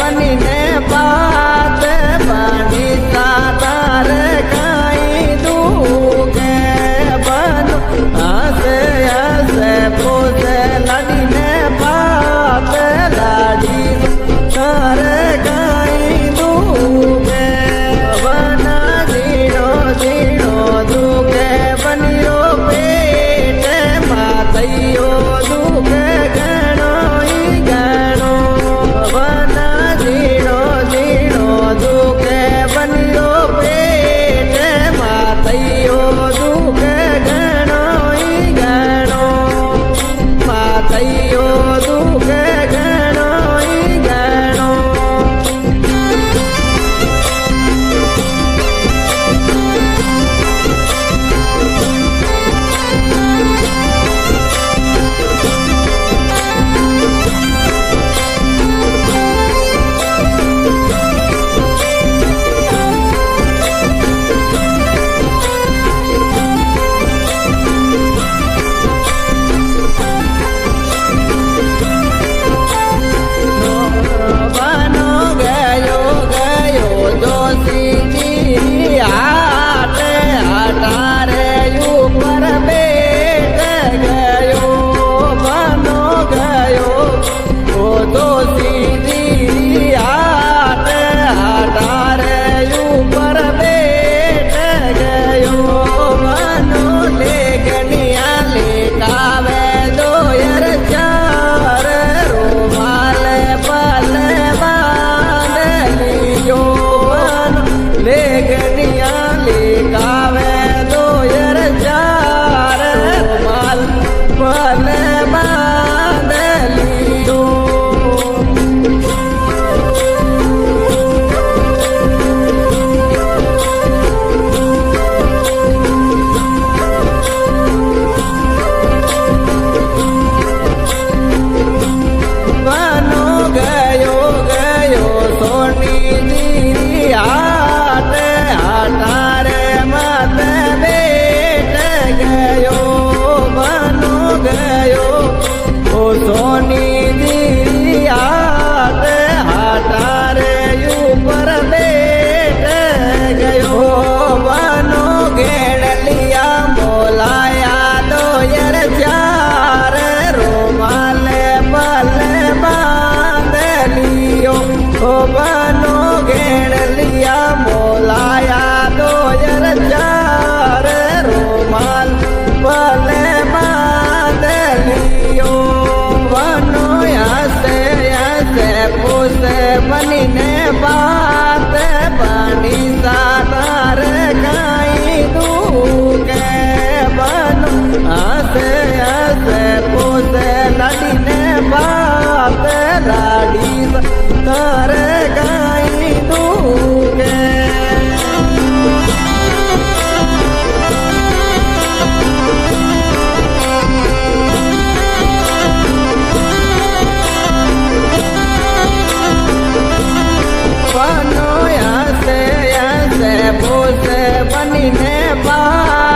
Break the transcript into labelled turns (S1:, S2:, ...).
S1: बनी ने बात बनी सातार काई दूगे बनो हसे हसे पोसे लड़ी ने बात लाड़ी सार काई दूगे बना जीरो जीरो दूगे बनियो पेट मातैयो दूगे गणो ही गणो बना जीरो जीरो दूगे बनियो पेट मातैयो दूगे गणो ही गणो मातैयो दूगे गणो ही गणो बनो घेर लिया मोलाया दो यर चार रोमाल पले बांध लियो बनो ऐसे पूसे बनी ने बात बनी सातार काई दूगे बनो ऐसे पूसे लड़ी ने बात लाड़ी तार गाई दूगे बनो ऐसे पूसे बनी ने बात